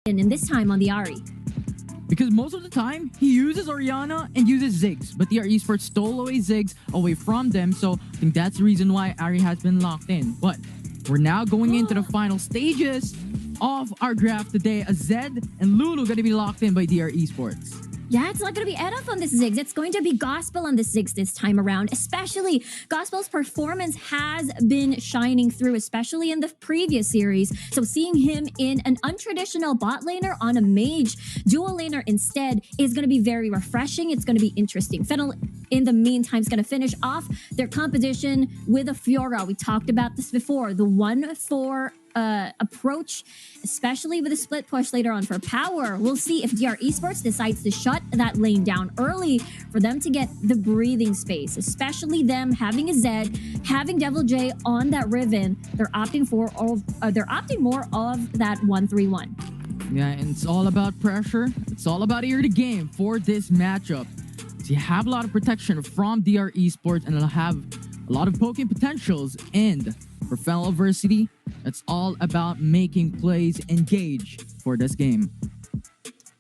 in this time on the Ari. Because most of the time, he uses Oriana and uses Ziggs. But DR Esports stole away Ziggs away from them. So I think that's the reason why Ari has been locked in. But we're now going into the final stages of our draft today. A Zed and Lulu going to be locked in by DR Esports. Yeah, it's not going to be Eduf on this Ziggs. It's going to be Gospel on this Ziggs this time around. Especially, Gospel's performance has been shining through, especially in the previous series. So seeing him in an untraditional bot laner on a mage dual laner instead is going to be very refreshing. It's going to be interesting. FENNEL, in the meantime, is going to finish off their competition with a Fiora. We talked about this before. The 1-4 approach, especially with a split push later on for power. We'll see if DR Esports decides to shut that lane down early for them to get the breathing space, especially them having a Zed, having Devil J on that Riven. They're opting more of that 1-3-1. Yeah, and it's all about pressure. It's all about ear to game for this matchup. So you have a lot of protection from DR Esports, and it'll have a lot of poking potentials. And for FENNEL Adversity, it's all about making plays engage for this game.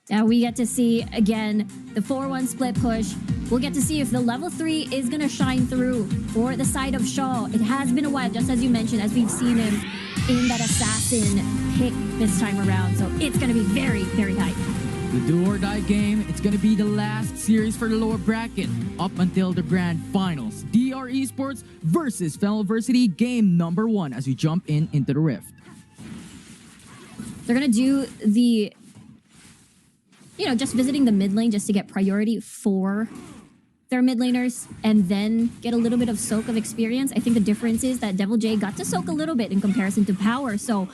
Now we get to see, again, the 4-1 split push. We'll get to see if the level 3 is going to shine through for the side of Shaw. It has been a while, just as you mentioned, as we've seen him in that assassin pick this time around. So it's going to be very, very tight. The do or die game, it's going to be the last series for the lower bracket up until the grand finals. DR Esports versus FENNEL Adversity, game number 1 as we jump into the Rift. They're going to do the, just visiting the mid lane just to get priority for their mid laners and then get a little bit of soak of experience. I think the difference is that Devil J got to soak a little bit in comparison to Power. So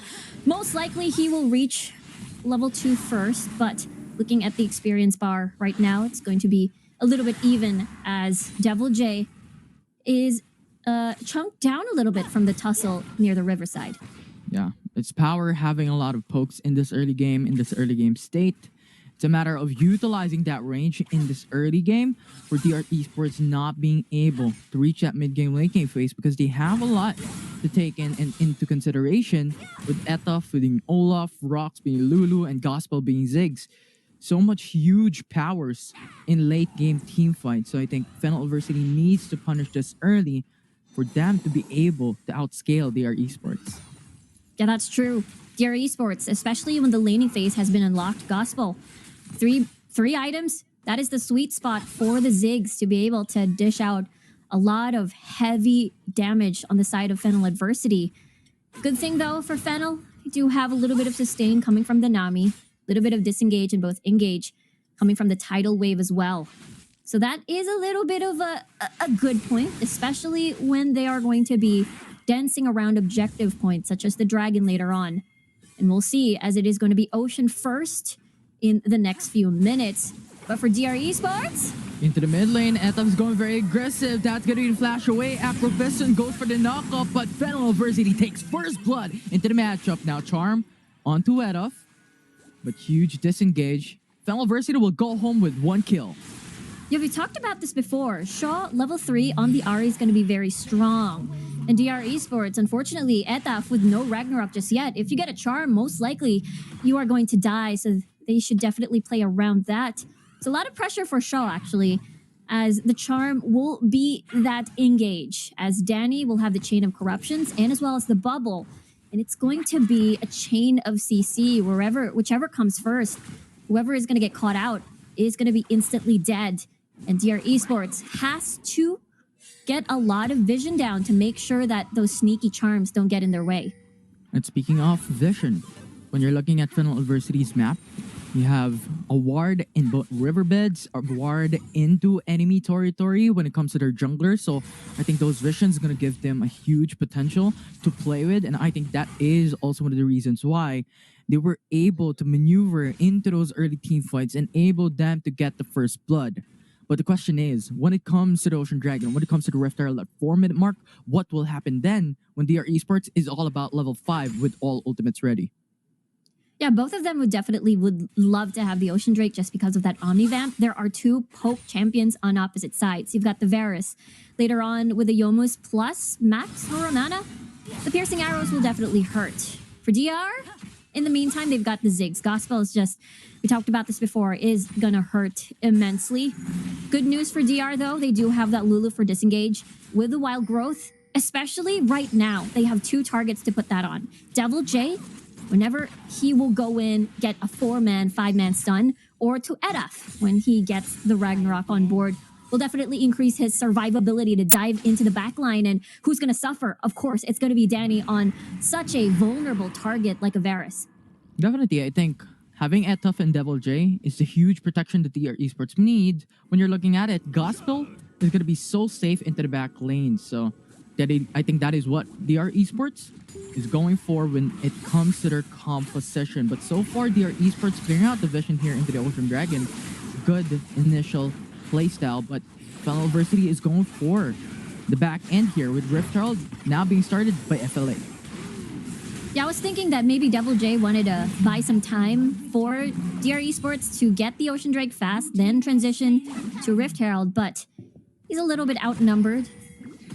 most likely he will reach level 2 first, but looking at the experience bar right now, it's going to be a little bit even as Devil J is chunked down a little bit from the tussle near the riverside. Yeah, it's Power having a lot of pokes in this early game state. It's a matter of utilizing that range in this early game for DR Esports not being able to reach that mid-game, late-game phase because they have a lot to take into consideration with Etaf being Olaf, Rox being Lulu, and Gospel being Ziggs. So much huge powers in late-game team fights. So I think FENNEL Adversity needs to punish this early for them to be able to outscale DR Esports. Yeah, that's true. DR Esports, especially when the laning phase has been unlocked. Gospel, three items. That is the sweet spot for the Ziggs to be able to dish out a lot of heavy damage on the side of FENNEL Adversity. Good thing, though, for FENNEL, they do have a little bit of sustain coming from the Nami, a little bit of disengage and both engage coming from the tidal wave as well. So that is a little bit of a good point, especially when they are going to be dancing around objective points, such as the Dragon later on. And we'll see, as it is going to be Ocean first in the next few minutes. But for DR Esports, into the mid lane, Etaf's going very aggressive. That's going to be the flash away. Acrovision goes for the knockup, but FENNEL Adversity takes first blood into the matchup. Now Charm onto Etaf, but huge disengage. FENNEL Adversity will go home with 1 kill. Yeah, we talked about this before. Shaw, level 3 on the Ari is going to be very strong. And DR Esports, unfortunately, Etaf with no Ragnarok just yet. If you get a Charm, most likely you are going to die. So they should definitely play around that. It's a lot of pressure for Shaw, actually, as the Charm will be that engage, as Danny will have the Chain of Corruptions and as well as the Bubble. And it's going to be a chain of CC, whichever comes first. Whoever is going to get caught out is going to be instantly dead. And DR Esports has to get a lot of vision down to make sure that those sneaky charms don't get in their way. And speaking of vision, when you're looking at FENNEL Adversity's map, you have a ward in both riverbeds, a ward into enemy territory when it comes to their jungler. So I think those visions are going to give them a huge potential to play with. And I think that is also one of the reasons why they were able to maneuver into those early team fights and able them to get the first blood. But the question is, when it comes to the Ocean Dragon, when it comes to the Rift Herald at 4-minute mark, what will happen then when DR Esports is all about level 5 with all ultimates ready? Yeah, both of them would love to have the Ocean Drake just because of that Omnivamp. There are 2 poke champions on opposite sides. You've got the Varus later on with the Yomus plus Max Noramana. The piercing arrows will definitely hurt. For DR, in the meantime, they've got the Ziggs. Gospel is just, we talked about this before, is gonna hurt immensely. Good news for DR though, they do have that Lulu for disengage with the wild growth, especially right now. They have 2 targets to put that on. Devil J, whenever he will go in, get a 4-man, 5-man stun, or to Edaf when he gets the Ragnarok on board, will definitely increase his survivability to dive into the backline. And who's going to suffer? Of course, it's going to be Danny on such a vulnerable target like a Varus. Definitely, I think having Etuf and Devil J is a huge protection that DR Esports need. When you're looking at it, Gospel is going to be so safe into the back lane. So I think that is what DR Esports is going for when it comes to their composition. But so far, DR Esports figuring out the vision here into the Ocean Dragon. Good initial playstyle, but FENNEL University is going for the back end here with Rift Herald now being started by FLA. Yeah, I was thinking that maybe Devil J wanted to buy some time for DR Esports to get the Ocean Drake fast, then transition to Rift Herald, but he's a little bit outnumbered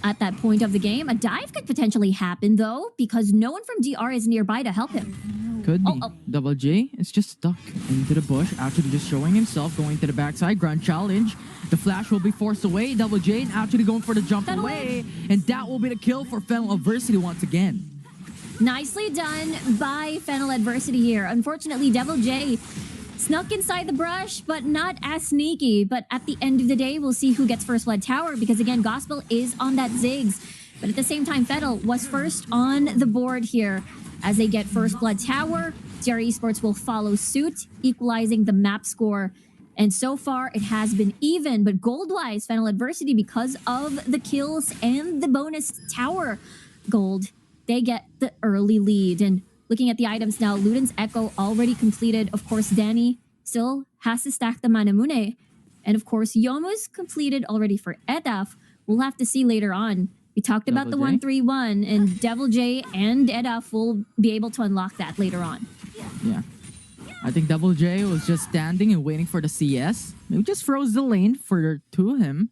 at that point of the game. A dive could potentially happen, though, because no one from DR is nearby to help him. Could be. Double J is just stuck into the bush, actually just showing himself, going to the backside. Ground challenge. The flash will be forced away. Double J actually going for the jump away. And that will be the kill for FENNEL Adversity once again. Nicely done by FENNEL Adversity here. Unfortunately, Devil J snuck inside the brush, but not as sneaky. But at the end of the day, we'll see who gets first blood tower, because again, Gospel is on that Ziggs. But at the same time, FENNEL was first on the board here. As they get first blood tower, DR Esports will follow suit, equalizing the map score. And so far, it has been even, but gold-wise, FENNEL Adversity, because of the kills and the bonus tower gold, they get the early lead. And looking at the items now, Luden's Echo already completed. Of course, Danny still has to stack the Manamune. And of course, Yomu's completed already for Edaf. We'll have to see later on. We talked about the 1-3-1, and Devil J and Edaf will be able to unlock that later on. Yeah. I think Devil J was just standing and waiting for the CS. Maybe just froze the lane to him.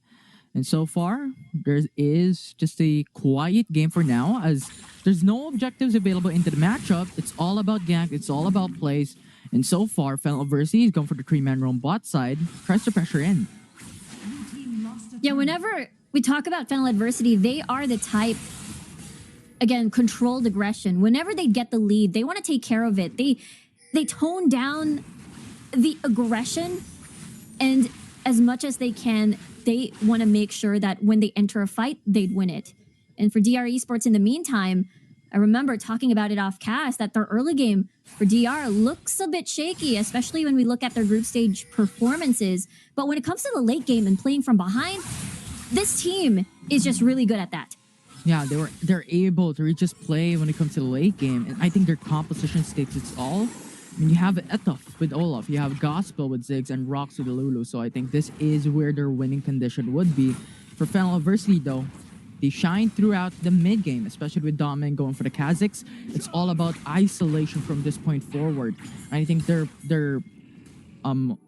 And so far, there is just a quiet game for now, as there's no objectives available into the matchup. It's all about gank. It's all about plays. And so far, FENNEL Adversity is going for the 3-man roam bot side. Tries to pressure in. Yeah, whenever we talk about FENNEL Adversity, they are the type, again, controlled aggression. Whenever they get the lead, they want to take care of it. They tone down the aggression, and as much as they can, they want to make sure that when they enter a fight, they'd win it. And for DR Esports in the meantime, I remember talking about it off cast that their early game for DR looks a bit shaky, especially when we look at their group stage performances. But when it comes to the late game and playing from behind, this team is just really good at that. Yeah, they're able to just play when it comes to the late game, and I think their composition states it's all. I mean, you have Etuf with Olaf, you have Gospel with Ziggs, and Rox with Lulu. So I think this is where their winning condition would be. For FENNEL Adversity, though, they shine throughout the mid game, especially with Domin going for the Kazakhs. It's all about isolation from this point forward. I think their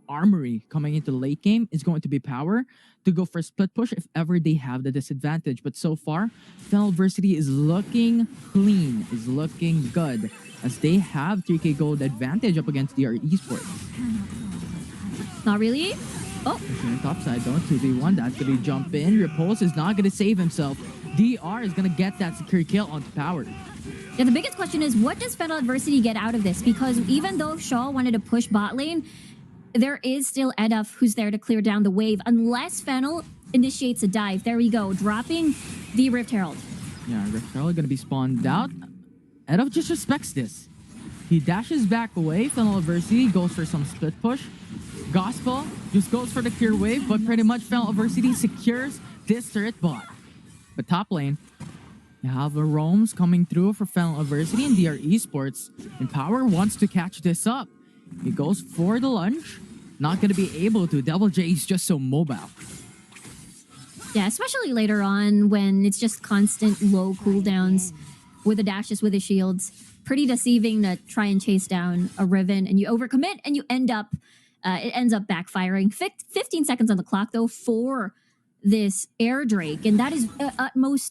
armory coming into the late game is going to be power to go for a split push if ever they have the disadvantage. But so far, FENNEL Adversity is looking clean, is looking good, as they have 3k gold advantage up against DR Esports. Not really. Oh, top side, don't 2v1. That's gonna jump in. Repulse is not gonna save himself. DR is gonna get that secure kill onto power. Yeah, the biggest question is, what does FENNEL Adversity get out of this? Because even though Shaw wanted to push bot lane, there is still Edaf who's there to clear down the wave, unless FENNEL initiates a dive. There we go, dropping the Rift Herald. Yeah, Rift Herald gonna be spawned out. Edaf just respects this. He dashes back away. FENNEL Adversity goes for some split push. Gospel just goes for the clear wave, but pretty much FENNEL Adversity secures this turret bot. But top lane, you have the roams coming through for FENNEL Adversity and DR Esports. And Power wants to catch this up. He goes for the lunge. Not going to be able to. Devil J is just so mobile. Yeah, especially later on when it's just constant low cooldowns with the dashes, with the shields. Pretty deceiving to try and chase down a Riven, and you overcommit and you end up, it ends up backfiring. 15 seconds on the clock though for this Air Drake, and that is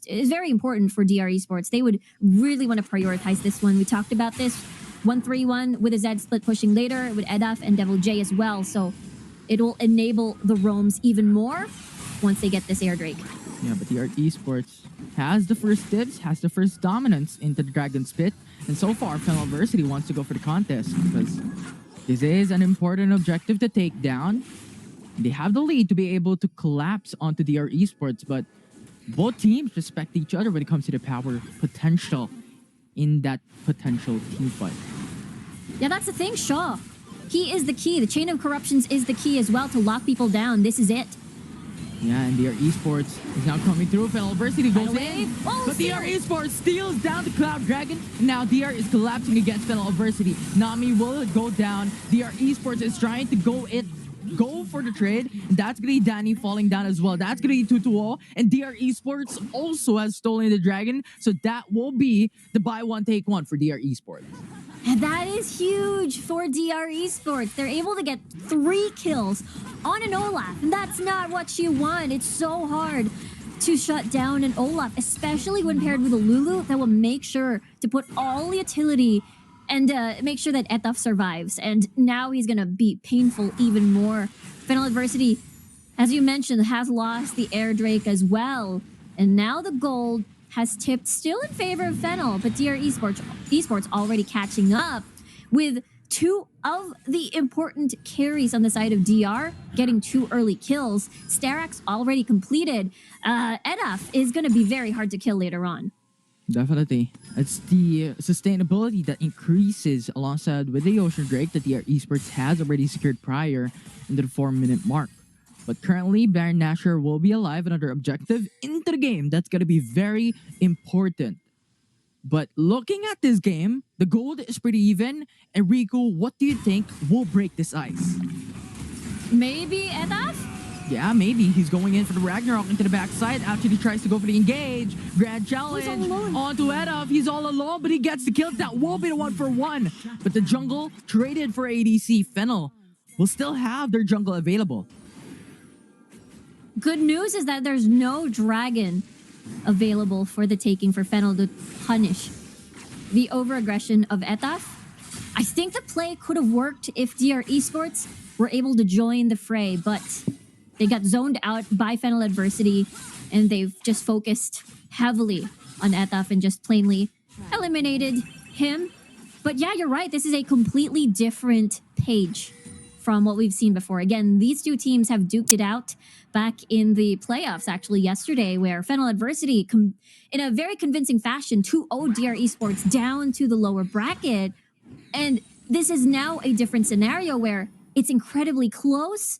is very important for DR Esports. They would really want to prioritize this one. We talked about this 1-3-1 with a Z split pushing later with Edaf and Devil J as well. So it will enable the roams even more once they get this Air Drake. Yeah, but the Esports has the first dibs, has the first dominance into the Dragon's Pit. And so far, FENNEL University wants to go for the contest because this is an important objective to take down. They have the lead to be able to collapse onto DR Esports, but both teams respect each other when it comes to the power potential in that potential team fight. Yeah, that's the thing, Shaw. He is the key. The chain of corruptions is the key as well to lock people down. This is it. Yeah, and DR Esports is now coming through. FENNEL University goes in, but DR Esports steals down the Cloud Dragon. Now DR is collapsing against FENNEL University. Nami will go down. DR Esports is trying to go for the trade. That's gonna be Danny falling down as well. That's gonna be 2-2-0. And DR Esports also has stolen the Dragon. So that will be the buy one, take one for DR Esports. And that is huge for DR Esports. They're able to get 3 kills on an Olaf. And that's not what you want. It's so hard to shut down an Olaf, especially when paired with a Lulu that will make sure to put all the utility and make sure that Etaf survives. And now he's going to be painful even more. FENNEL Adversity, as you mentioned, has lost the Air Drake as well. And now the gold has tipped still in favor of FENNEL, but DR Esports already catching up with 2 of the important carries on the side of DR, getting 2 early kills. Starak's already completed. Edaf is going to be very hard to kill later on. Definitely. It's the sustainability that increases alongside with the Ocean Drake that DR Esports has already secured prior into the 4-minute mark. But currently, Baron Nashor will be alive, another objective into the game. That's going to be very important. But looking at this game, the gold is pretty even. And Riku, what do you think will break this ice? Maybe Edaf? Yeah, maybe. He's going in for the Ragnarok into the backside after he tries to go for the engage. Grand challenge onto Edaf. He's all alone, but he gets the kill. That will be the 1-for-1. But the jungle traded for ADC. FENNEL will still have their jungle available. Good news is that there's no dragon available for the taking for FENNEL to punish the overaggression of Etaf. I think the play could have worked if DR Esports were able to join the fray, but they got zoned out by FENNEL Adversity, and they've just focused heavily on Etaf and just plainly eliminated him. But yeah, you're right. This is a completely different page from what we've seen before. Again, these 2 teams have duked it out back in the playoffs, actually, yesterday, where FENNEL Adversity, in a very convincing fashion, 2-0 DR Esports down to the lower bracket. And this is now a different scenario where it's incredibly close.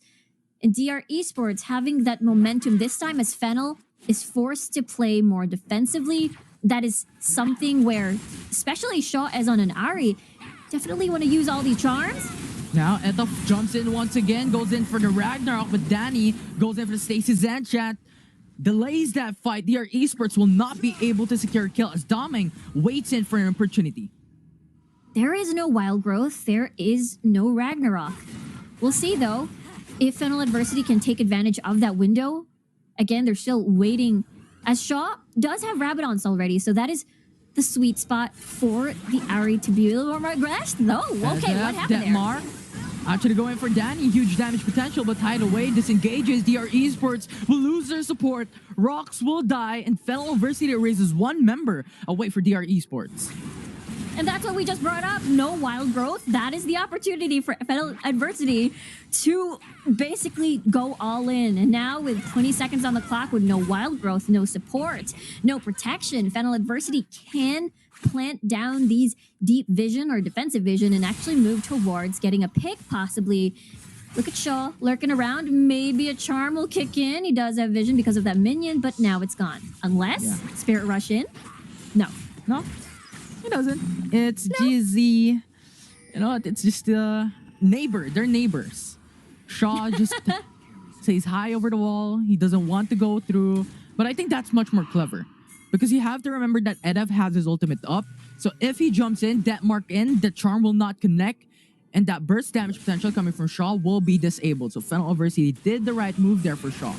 And DR Esports having that momentum this time as FENNEL is forced to play more defensively. That is something where, especially Shaw as on an Ahri, definitely want to use all these charms. Now, Etaf jumps in once again, goes in for the Ragnarok, but Danny goes in for the Stacy Zanchat. Delays that fight. DR Esports will not be able to secure a kill as Doming waits in for an opportunity. There is no wild growth. There is no Ragnarok. We'll see, though, if FENNEL Adversity can take advantage of that window. Again, they're still waiting, as Shaw does have Rabadons already, so that is the sweet spot for the Ahri to be a little more aggressive. No, okay, what happened there? Actually going for Danny, huge damage potential, but tied away, disengages. DR Esports will lose their support. Rocks will die, and FENNEL University raises 1 member away for DR Esports. And that's what we just brought up. No wild growth. That is the opportunity for FENNEL Adversity to basically go all in. And now with 20 seconds on the clock, with no wild growth, no support, no protection, FENNEL Adversity can plant down these deep vision or defensive vision and actually move towards getting a pick, possibly. Look at Shaw lurking around. Maybe a charm will kick in. He does have vision because of that minion, but now it's gone. Unless Spirit Rush in. No. It doesn't. It's GZ. You know what? It's just a neighbor. They're neighbors. Shaw just says hi over the wall. He doesn't want to go through. But I think that's much more clever. Because you have to remember that Edaf has his ultimate up. So if he jumps in, that mark in, the charm will not connect. And that burst damage potential coming from Shaw will be disabled. So FENNEL University did the right move there for Shaw.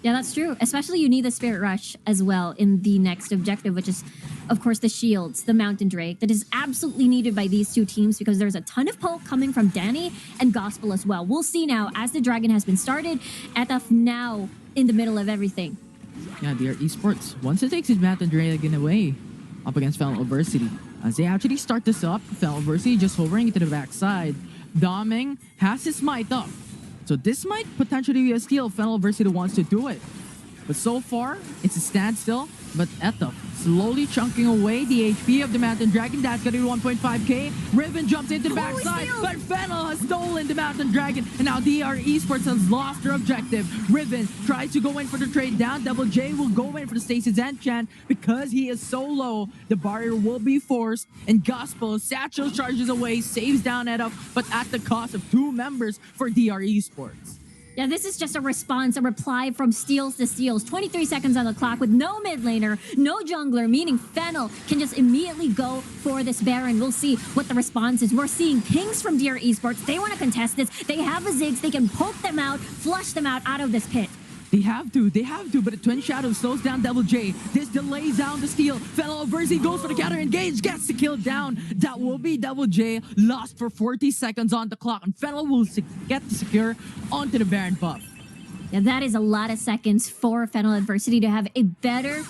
Yeah, that's true. Especially you need the Spirit Rush as well in the next objective, which is of course, the shields, the Mountain Drake, that is absolutely needed by these two teams because there's a ton of poke coming from Danny and Gospel as well. We'll see now as the Dragon has been started. Etaf now in the middle of everything. Yeah, they are esports. Once it takes his Mountain Dragon away up against FENNEL Adversity. As they actually start this up, FENNEL Adversity just hovering into the backside. Doming has his smite up. So this might potentially be a steal if FENNEL Adversity wants to do it. But so far, it's a standstill. But Etaf slowly chunking away the HP of the Mountain Dragon. That's going to be 1.5k. Riven jumps into the backside, but FENNEL has stolen the Mountain Dragon. And now DR Esports has lost their objective. Riven tries to go in for the trade down. Double J will go in for the Stasis Enchant because he is so low. The barrier will be forced. And Gospel, Satchel charges away, saves down Etaf, but at the cost of 2 members for DR Esports. Yeah, this is just a response, a reply from steals to steals. 23 seconds on the clock with no mid laner, no jungler, meaning FENNEL can just immediately go for this Baron. We'll see what the response is. We're seeing pings from DR Esports. They want to contest this. They have a Ziggs. They can poke them out, flush them out of this pit. They have to, but the Twin Shadow slows down Double J. This delays down the steal. FENNEL Adversity goes for the counter engage, gets the kill down. That will be Double J, lost for 40 seconds on the clock, and FENNEL will get the secure onto the Baron buff. Yeah, that is a lot of seconds for FENNEL Adversity to have a better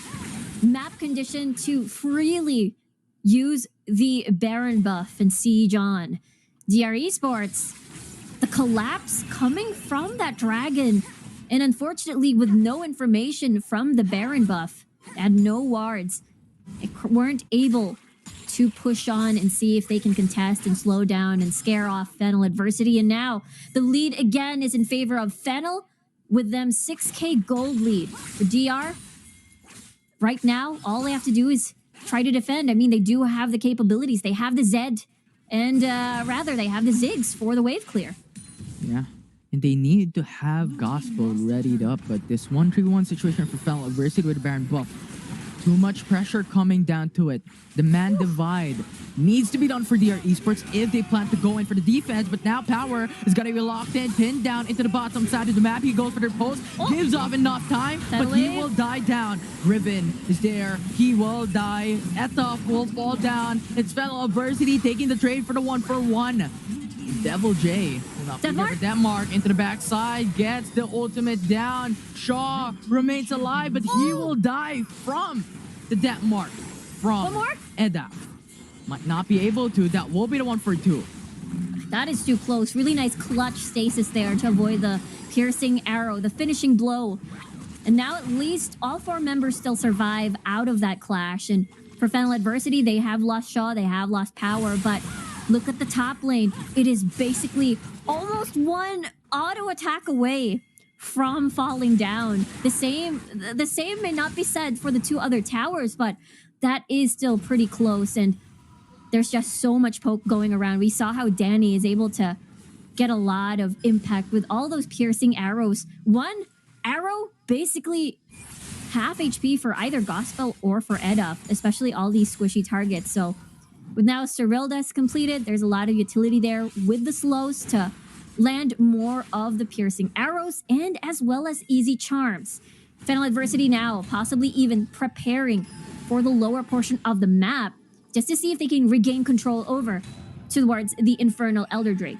map condition to freely use the Baron buff and siege on. DR Esports, the collapse coming from that Dragon. And unfortunately, with no information from the Baron buff, and no wards, they weren't able to push on and see if they can contest and slow down and scare off FENNEL Adversity. And now the lead again is in favor of FENNEL with them 6k gold lead. For DR, right now, all they have to do is try to defend. I mean, they do have the capabilities. They have the Zed, and rather, they have the Ziggs for the wave clear. Yeah. And they need to have Gospel readied up, but this 1-3-1 situation for FENNEL Adversity with the Baron buff. Too much pressure coming down to it. The man divide needs to be done for DR Esports if they plan to go in for the defense, but now Power is going to be locked in, pinned down into the bottom side of the map. He goes for their post, gives off enough time, but he will die down. Riven is there. He will die. Etaf will fall down. It's FENNEL Adversity taking the trade for the 1-for-1. Devil J will not be there for Denmark into the backside, gets the ultimate down. Shaw remains alive, but he will die from the Denmark. From Edaf. Might not be able to. That will be the 1-for-2. That is too close. Really nice clutch stasis there to avoid the piercing arrow, the finishing blow. And now at least all 4 members still survive out of that clash. And for FENNEL Adversity, they have lost Shaw, they have lost Power, but look at the top lane. It is basically almost one auto attack away from falling down. The same may not be said for the 2 other towers, but that is still pretty close. And there's just so much poke going around. We saw how Danny is able to get a lot of impact with all those piercing arrows. One arrow, basically half HP for either Gospel or for Edaf, especially all these squishy targets. So with now Cyrilda's completed, there's a lot of utility there with the slows to land more of the piercing arrows and as well as easy charms. FENNEL Adversity now possibly even preparing for the lower portion of the map just to see if they can regain control over towards the Infernal Elder Drake.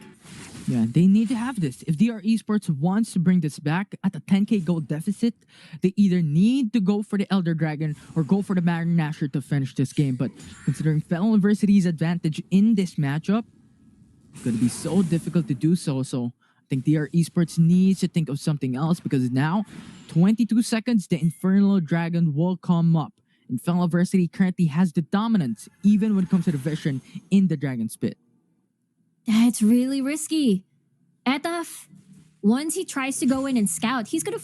Yeah, they need to have this. If DR Esports wants to bring this back at a 10k gold deficit, they either need to go for the Elder Dragon or go for the Baron Nashor to finish this game. But considering FENNEL Adversity's advantage in this matchup, it's going to be so difficult to do so. So I think DR Esports needs to think of something else because now, 22 seconds, the Infernal Dragon will come up. And FENNEL Adversity currently has the dominance, even when it comes to the vision in the Dragon's Pit. That's really risky. Etaf, once he tries to go in and scout, he's gonna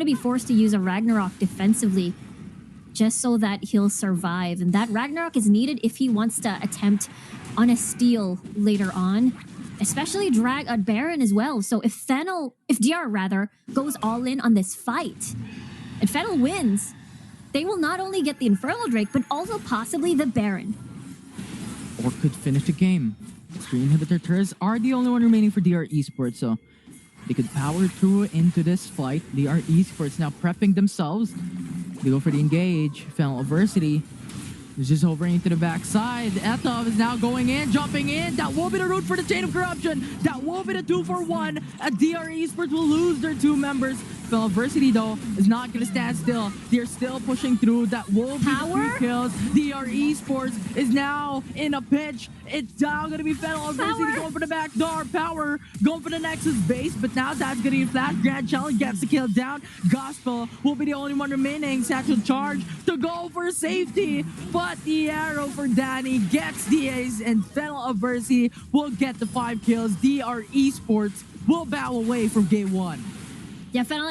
be forced to use a Ragnarok defensively just so that he'll survive. And that Ragnarok is needed if he wants to attempt on a steal later on, especially drag a Baron as well. So if DR rather goes all in on this fight and FENNEL wins, they will not only get the Infernal Drake, but also possibly the Baron. Or could finish the game. 3 inhibitor turrets are the only one remaining for DR Esports, so they could power through into this fight. DR Esports now prepping themselves. They go for the engage. FENNEL Adversity This is over into the backside. Etov is now going in, jumping in. That will be the route for the Chain of Corruption. That will be the 2-for-1. DR Esports will lose their 2 members. FENNEL Varsity, though, is not going to stand still. They're still pushing through. That will be the 3 kills. DR Esports is now in a pinch. It's now going to be FENNEL Varsity going for the back door. Power going for the Nexus base, but now that's going to be flash. Grand Challenge gets the kill down. Gospel will be the only one remaining. Satchel charge to go for safety, but the arrow for Danny gets the ace, and FENNEL Varsity will get the 5 kills. DR Esports will bow away from game 1. Yeah, FENNEL